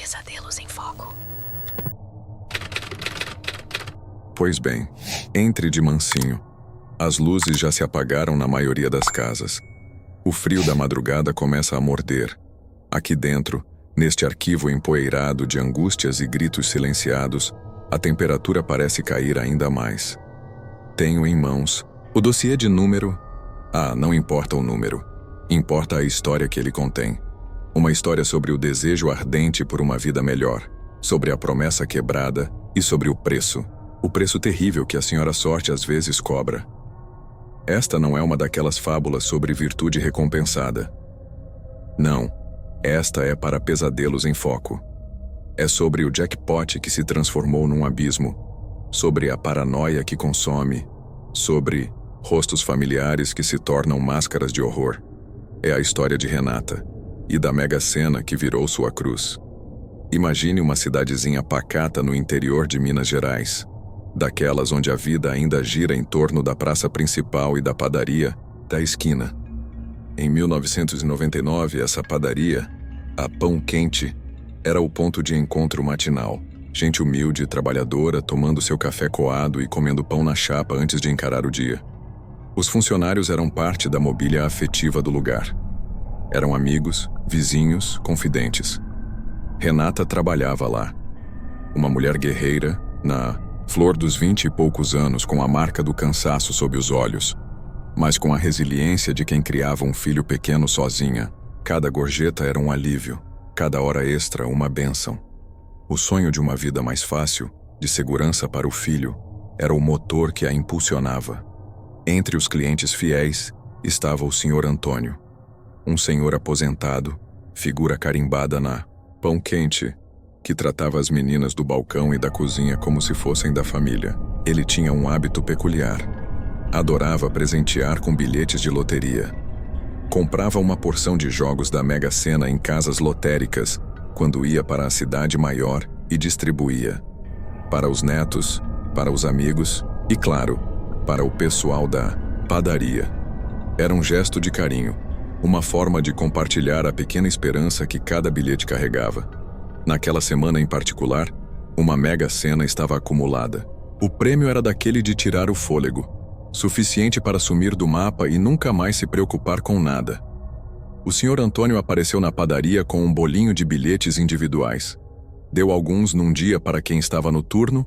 Pesadelos em Foco. Pois bem, entre de mansinho. As luzes já se apagaram na maioria das casas. O frio da madrugada começa a morder. Aqui dentro, neste arquivo empoeirado de angústias e gritos silenciados, a temperatura parece cair ainda mais. Tenho em mãos o dossiê de número... não importa o número. Importa a história que ele contém. Uma história sobre o desejo ardente por uma vida melhor, sobre a promessa quebrada e sobre o preço. O preço terrível que a Senhora Sorte às vezes cobra. Esta não é uma daquelas fábulas sobre virtude recompensada. Não, esta é para Pesadelos em Foco. É sobre o jackpot que se transformou num abismo, sobre a paranoia que consome, sobre rostos familiares que se tornam máscaras de horror. É a história de Renata e da Mega Sena que virou sua cruz. Imagine uma cidadezinha pacata no interior de Minas Gerais, daquelas onde a vida ainda gira em torno da praça principal e da padaria da esquina. Em 1999, essa padaria, a Pão Quente, era o ponto de encontro matinal. Gente humilde e trabalhadora tomando seu café coado e comendo pão na chapa antes de encarar o dia. Os funcionários eram parte da mobília afetiva do lugar. Eram amigos, vizinhos, confidentes. Renata trabalhava lá. Uma mulher guerreira, na flor dos 20 e poucos anos, com a marca do cansaço sob os olhos, mas com a resiliência de quem criava um filho pequeno sozinha. Cada gorjeta era um alívio, cada hora extra uma bênção. O sonho de uma vida mais fácil, de segurança para o filho, era o motor que a impulsionava. Entre os clientes fiéis estava o Sr. Antônio, um senhor aposentado, figura carimbada na Pão Quente, que tratava as meninas do balcão e da cozinha como se fossem da família. Ele tinha um hábito peculiar. Adorava presentear com bilhetes de loteria. Comprava uma porção de jogos da Mega Sena em casas lotéricas quando ia para a cidade maior e distribuía. Para os netos, para os amigos e, claro, para o pessoal da padaria. Era um gesto de carinho, uma forma de compartilhar a pequena esperança que cada bilhete carregava. Naquela semana em particular, uma Mega Sena estava acumulada. O prêmio era daquele de tirar o fôlego, suficiente para sumir do mapa e nunca mais se preocupar com nada. O Sr. Antônio apareceu na padaria com um bolinho de bilhetes individuais. Deu alguns num dia para quem estava no turno,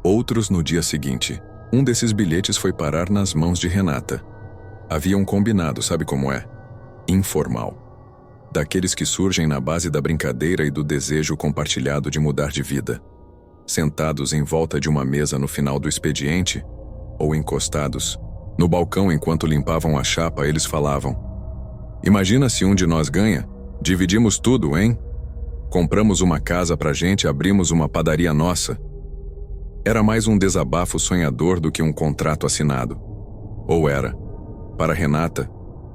outros no dia seguinte. Um desses bilhetes foi parar nas mãos de Renata. Havia um combinado, sabe como é? Informal. Daqueles que surgem na base da brincadeira e do desejo compartilhado de mudar de vida. Sentados em volta de uma mesa no final do expediente, ou encostados, no balcão enquanto limpavam a chapa, eles falavam: "Imagina se um de nós ganha? Dividimos tudo, hein? Compramos uma casa pra gente, abrimos uma padaria nossa." Era mais um desabafo sonhador do que um contrato assinado. Ou era. Para Renata,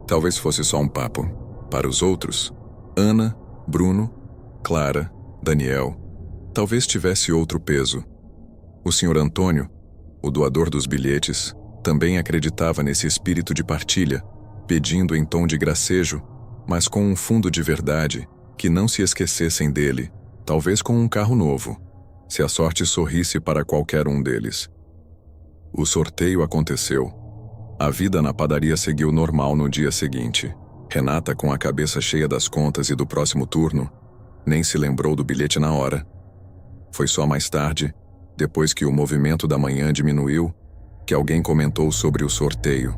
talvez fosse só um papo. Para os outros, Ana, Bruno, Clara, Daniel, talvez tivesse outro peso. O Sr. Antônio, o doador dos bilhetes, também acreditava nesse espírito de partilha, pedindo em tom de gracejo, mas com um fundo de verdade, que não se esquecessem dele, talvez com um carro novo, se a sorte sorrisse para qualquer um deles. O sorteio aconteceu. A vida na padaria seguiu normal no dia seguinte. Renata, com a cabeça cheia das contas e do próximo turno, nem se lembrou do bilhete na hora. Foi só mais tarde, depois que o movimento da manhã diminuiu, que alguém comentou sobre o sorteio.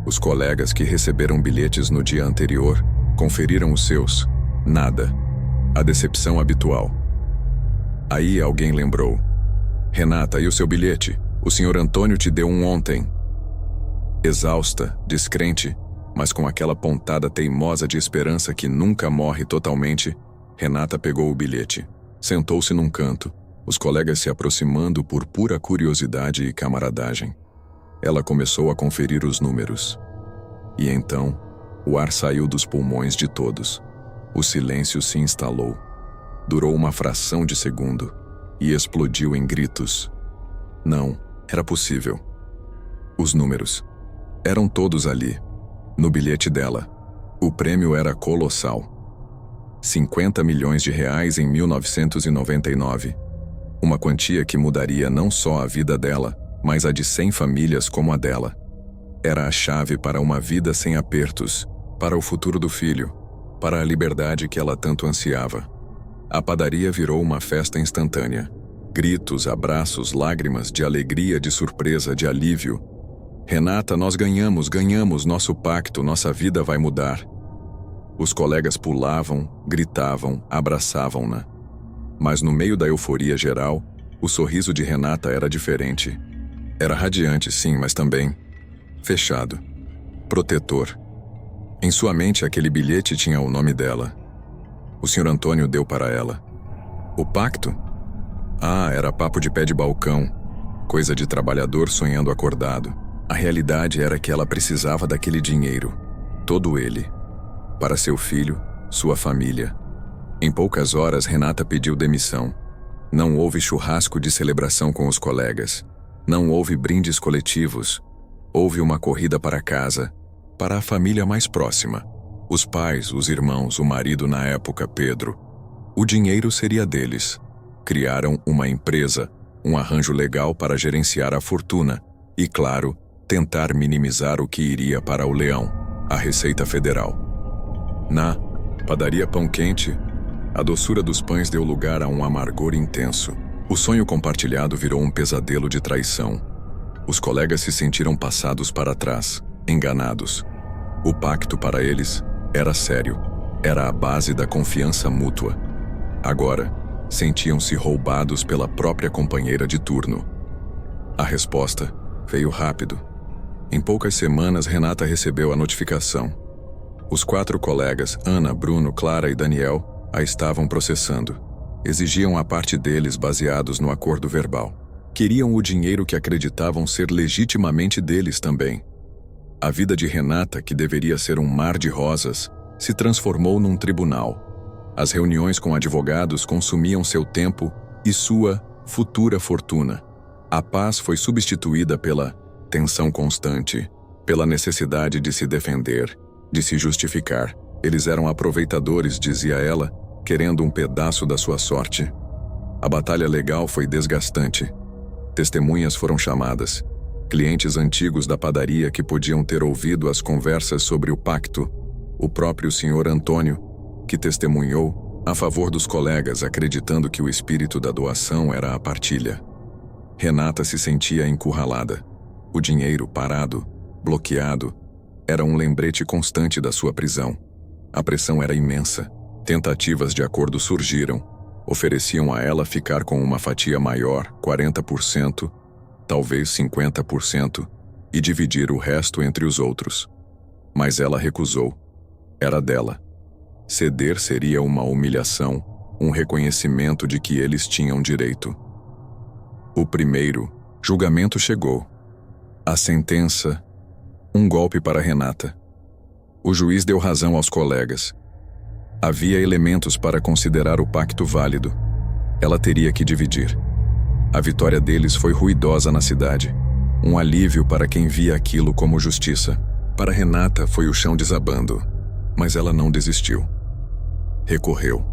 Os colegas que receberam bilhetes no dia anterior conferiram os seus. Nada. A decepção habitual. Aí alguém lembrou: "Renata, e o seu bilhete? O Sr. Antônio te deu um ontem." Exausta, descrente, mas com aquela pontada teimosa de esperança que nunca morre totalmente, Renata pegou o bilhete. Sentou-se num canto, os colegas se aproximando por pura curiosidade e camaradagem. Ela começou a conferir os números. E então, o ar saiu dos pulmões de todos. O silêncio se instalou. Durou uma fração de segundo e explodiu em gritos. Não, era possível. Os números. Eram todos ali. No bilhete dela. O prêmio era colossal. 50 milhões de reais em 1999. Uma quantia que mudaria não só a vida dela, mas a de 100 famílias como a dela. Era a chave para uma vida sem apertos, para o futuro do filho, para a liberdade que ela tanto ansiava. A padaria virou uma festa instantânea. Gritos, abraços, lágrimas de alegria, de surpresa, de alívio. Renata, nós ganhamos, nosso pacto, nossa vida vai mudar. Os colegas pulavam, gritavam, abraçavam-na. Mas no meio da euforia geral, o sorriso de Renata era diferente. Era radiante, sim, mas também fechado, protetor. Em sua mente, aquele bilhete tinha o nome dela. O Sr. Antônio deu para ela. O pacto? Ah, era papo de pé de balcão, coisa de trabalhador sonhando acordado. A realidade era que ela precisava daquele dinheiro, todo ele, para seu filho, sua família. Em poucas horas, Renata pediu demissão. Não houve churrasco de celebração com os colegas. Não houve brindes coletivos. Houve uma corrida para casa, para a família mais próxima. Os pais, os irmãos, o marido na época, Pedro. O dinheiro seria deles. Criaram uma empresa, um arranjo legal para gerenciar a fortuna e, claro, tentar minimizar o que iria para o leão, a Receita Federal. Na padaria Pão Quente, a doçura dos pães deu lugar a um amargor intenso. O sonho compartilhado virou um pesadelo de traição. Os colegas se sentiram passados para trás, enganados. O pacto para eles era sério, era a base da confiança mútua. Agora, sentiam-se roubados pela própria companheira de turno. A resposta veio rápido. Em poucas semanas, Renata recebeu a notificação. Os 4 colegas, Ana, Bruno, Clara e Daniel, a estavam processando. Exigiam a parte deles baseados no acordo verbal. Queriam o dinheiro que acreditavam ser legitimamente deles também. A vida de Renata, que deveria ser um mar de rosas, se transformou num tribunal. As reuniões com advogados consumiam seu tempo e sua futura fortuna. A paz foi substituída pela tensão constante, pela necessidade de se defender, de se justificar. Eles eram aproveitadores, dizia ela, querendo um pedaço da sua sorte. A batalha legal foi desgastante. Testemunhas foram chamadas. Clientes antigos da padaria que podiam ter ouvido as conversas sobre o pacto. O próprio Sr. Antônio, que testemunhou a favor dos colegas, acreditando que o espírito da doação era a partilha. Renata se sentia encurralada. O dinheiro parado, bloqueado, era um lembrete constante da sua prisão. A pressão era imensa. Tentativas de acordo surgiram. Ofereciam a ela ficar com uma fatia maior, 40%, talvez 50%, e dividir o resto entre os outros. Mas ela recusou. Era dela. Ceder seria uma humilhação, um reconhecimento de que eles tinham direito. O primeiro julgamento chegou. A sentença, um golpe para Renata. O juiz deu razão aos colegas. Havia elementos para considerar o pacto válido. Ela teria que dividir. A vitória deles foi ruidosa na cidade. Um alívio para quem via aquilo como justiça. Para Renata foi o chão desabando, mas ela não desistiu. Recorreu.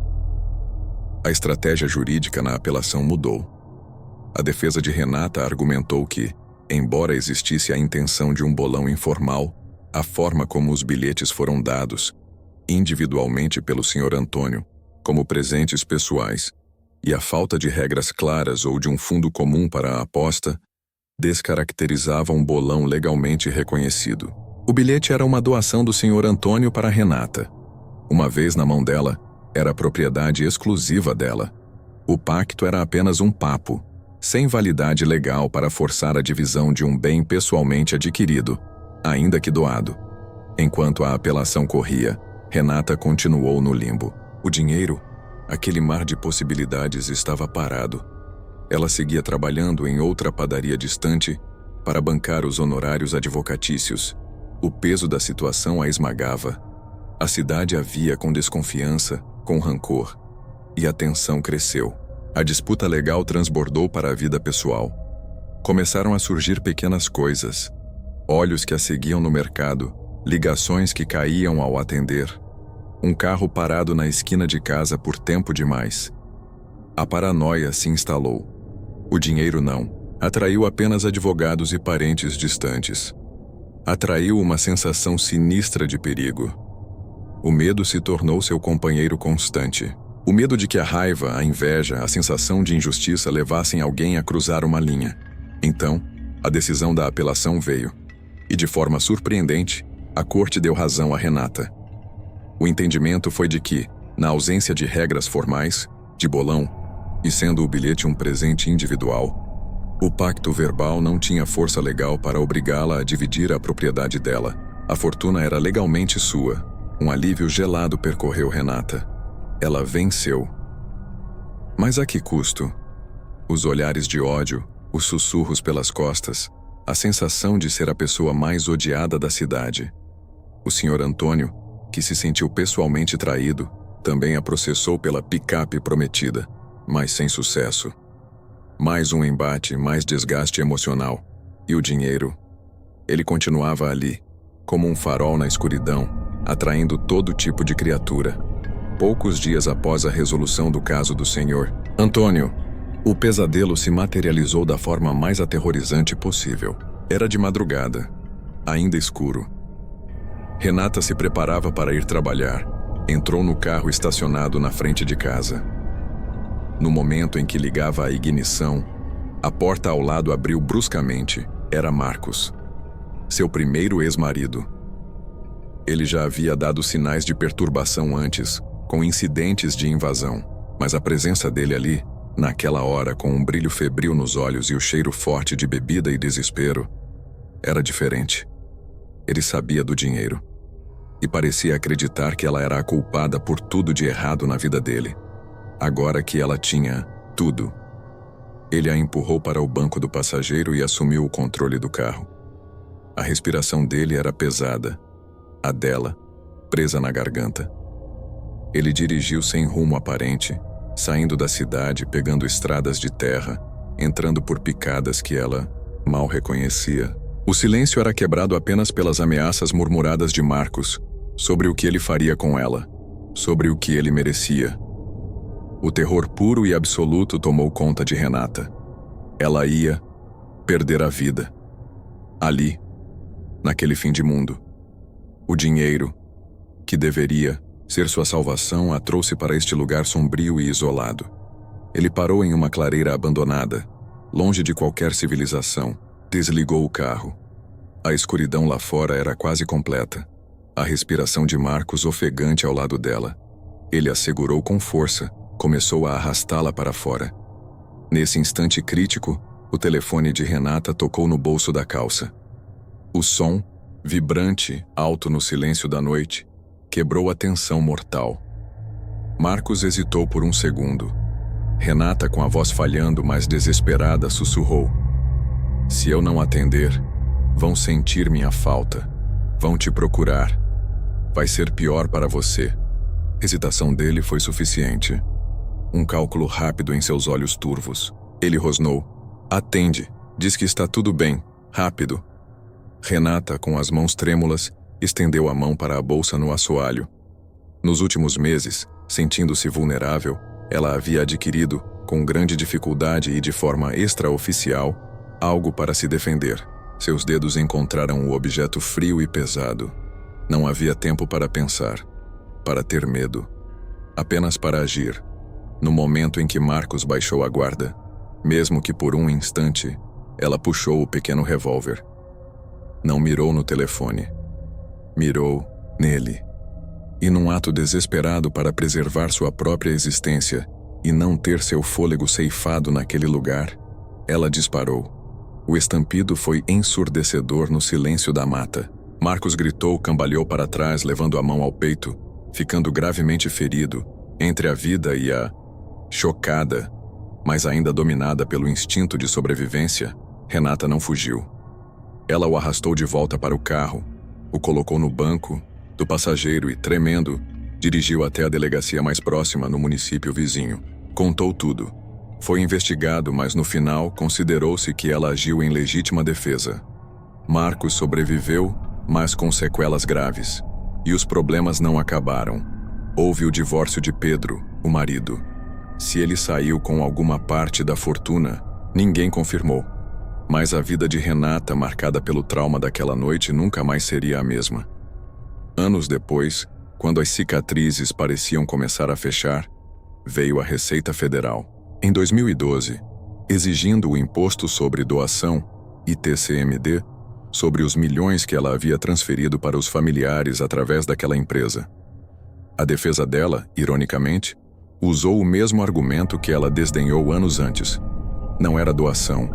A estratégia jurídica na apelação mudou. A defesa de Renata argumentou que, embora existisse a intenção de um bolão informal, a forma como os bilhetes foram dados, individualmente pelo Sr. Antônio, como presentes pessoais, e a falta de regras claras ou de um fundo comum para a aposta, descaracterizavam um bolão legalmente reconhecido. O bilhete era uma doação do Sr. Antônio para Renata. Uma vez na mão dela, era propriedade exclusiva dela. O pacto era apenas um papo, sem validade legal para forçar a divisão de um bem pessoalmente adquirido, ainda que doado. Enquanto a apelação corria, Renata continuou no limbo. O dinheiro, aquele mar de possibilidades, estava parado. Ela seguia trabalhando em outra padaria distante para bancar os honorários advocatícios. O peso da situação a esmagava. A cidade a via com desconfiança, com rancor. E a tensão cresceu. A disputa legal transbordou para a vida pessoal. Começaram a surgir pequenas coisas. Olhos que a seguiam no mercado, ligações que caíam ao atender. Um carro parado na esquina de casa por tempo demais. A paranoia se instalou. O dinheiro não. Atraiu apenas advogados e parentes distantes. Atraiu uma sensação sinistra de perigo. O medo se tornou seu companheiro constante. O medo de que a raiva, a inveja, a sensação de injustiça levassem alguém a cruzar uma linha. Então, a decisão da apelação veio. E de forma surpreendente, a corte deu razão a Renata. O entendimento foi de que, na ausência de regras formais, de bolão, e sendo o bilhete um presente individual, o pacto verbal não tinha força legal para obrigá-la a dividir a propriedade dela. A fortuna era legalmente sua. Um alívio gelado percorreu Renata. Ela venceu. Mas a que custo? Os olhares de ódio, os sussurros pelas costas, a sensação de ser a pessoa mais odiada da cidade. O Sr. Antônio, que se sentiu pessoalmente traído, também a processou pela picape prometida, mas sem sucesso. Mais um embate, mais desgaste emocional. E o dinheiro? Ele continuava ali, como um farol na escuridão, atraindo todo tipo de criatura. Poucos dias após a resolução do caso do Sr. Antônio, o pesadelo se materializou da forma mais aterrorizante possível. Era de madrugada, ainda escuro. Renata se preparava para ir trabalhar. Entrou no carro estacionado na frente de casa. No momento em que ligava a ignição, a porta ao lado abriu bruscamente. Era Marcos, seu primeiro ex-marido. Ele já havia dado sinais de perturbação antes, com incidentes de invasão, mas a presença dele ali, naquela hora, com um brilho febril nos olhos e o cheiro forte de bebida e desespero, era diferente. Ele sabia do dinheiro e parecia acreditar que ela era a culpada por tudo de errado na vida dele. Agora que ela tinha tudo, ele a empurrou para o banco do passageiro e assumiu o controle do carro. A respiração dele era pesada, a dela, presa na garganta. Ele dirigiu sem rumo aparente, saindo da cidade, pegando estradas de terra, entrando por picadas que ela mal reconhecia. O silêncio era quebrado apenas pelas ameaças murmuradas de Marcos sobre o que ele faria com ela, sobre o que ele merecia. O terror puro e absoluto tomou conta de Renata. Ela ia perder a vida. Ali, naquele fim de mundo. O dinheiro, que deveria ser sua salvação, a trouxe para este lugar sombrio e isolado. Ele parou em uma clareira abandonada, longe de qualquer civilização. Desligou o carro. A escuridão lá fora era quase completa. A respiração de Marcos ofegante ao lado dela. Ele a segurou com força, começou a arrastá-la para fora. Nesse instante crítico, o telefone de Renata tocou no bolso da calça. O som, vibrante, alto no silêncio da noite, quebrou a tensão mortal. Marcos hesitou por um segundo. Renata, com a voz falhando, mas desesperada, sussurrou: "Se eu não atender, vão sentir minha falta. Vão te procurar. Vai ser pior para você." A hesitação dele foi suficiente. Um cálculo rápido em seus olhos turvos. Ele rosnou: "Atende. Diz que está tudo bem. Rápido." Renata, com as mãos trêmulas, estendeu a mão para a bolsa no assoalho. Nos últimos meses, sentindo-se vulnerável, ela havia adquirido, com grande dificuldade e de forma extraoficial, algo para se defender. Seus dedos encontraram o objeto frio e pesado. Não havia tempo para pensar, para ter medo, apenas para agir. No momento em que Marcos baixou a guarda, mesmo que por um instante, ela puxou o pequeno revólver. Não mirou no telefone. Mirou nele. E num ato desesperado para preservar sua própria existência e não ter seu fôlego ceifado naquele lugar, ela disparou. O estampido foi ensurdecedor no silêncio da mata. Marcos gritou, cambaleou para trás, levando a mão ao peito, ficando gravemente ferido, entre a vida e a... Chocada, mas ainda dominada pelo instinto de sobrevivência, Renata não fugiu. Ela o arrastou de volta para o carro, o colocou no banco do passageiro e, tremendo, dirigiu até a delegacia mais próxima no município vizinho. Contou tudo. Foi investigado, mas no final considerou-se que ela agiu em legítima defesa. Marcos sobreviveu, mas com sequelas graves. E os problemas não acabaram. Houve o divórcio de Pedro, o marido. Se ele saiu com alguma parte da fortuna, ninguém confirmou. Mas a vida de Renata, marcada pelo trauma daquela noite, nunca mais seria a mesma. Anos depois, quando as cicatrizes pareciam começar a fechar, veio a Receita Federal, em 2012, exigindo o Imposto sobre Doação, ITCMD, sobre os milhões que ela havia transferido para os familiares através daquela empresa. A defesa dela, ironicamente, usou o mesmo argumento que ela desdenhou anos antes. Não era doação,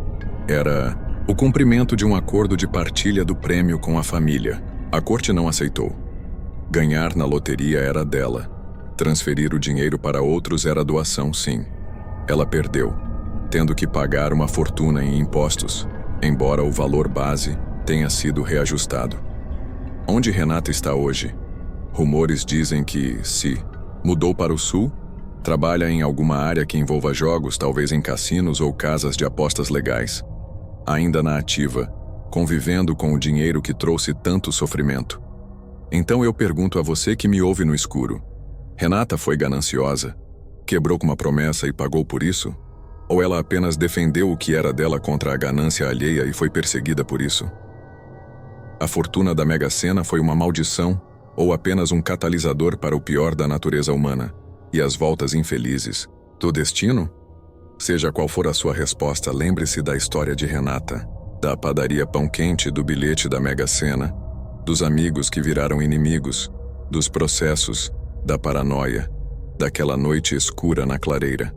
era o cumprimento de um acordo de partilha do prêmio com a família. A corte não aceitou. Ganhar na loteria era dela. Transferir o dinheiro para outros era doação, sim. Ela perdeu, tendo que pagar uma fortuna em impostos, embora o valor base tenha sido reajustado. Onde Renata está hoje? Rumores dizem que, se mudou para o sul, trabalha em alguma área que envolva jogos, talvez em cassinos ou casas de apostas legais. Ainda na ativa, convivendo com o dinheiro que trouxe tanto sofrimento. Então eu pergunto a você que me ouve no escuro: Renata foi gananciosa? Quebrou com uma promessa e pagou por isso? Ou ela apenas defendeu o que era dela contra a ganância alheia e foi perseguida por isso? A fortuna da Mega Sena foi uma maldição ou apenas um catalisador para o pior da natureza humana e as voltas infelizes do destino? Seja qual for a sua resposta, lembre-se da história de Renata, da padaria Pão Quente, do bilhete da Mega Sena, dos amigos que viraram inimigos, dos processos, da paranoia, daquela noite escura na clareira.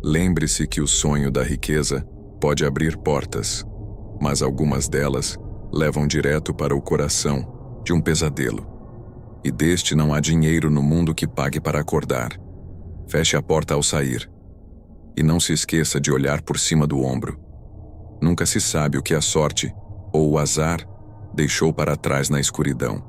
Lembre-se que o sonho da riqueza pode abrir portas, mas algumas delas levam direto para o coração de um pesadelo. E deste não há dinheiro no mundo que pague para acordar. Feche a porta ao sair. E não se esqueça de olhar por cima do ombro. Nunca se sabe o que a sorte, ou o azar, deixou para trás na escuridão.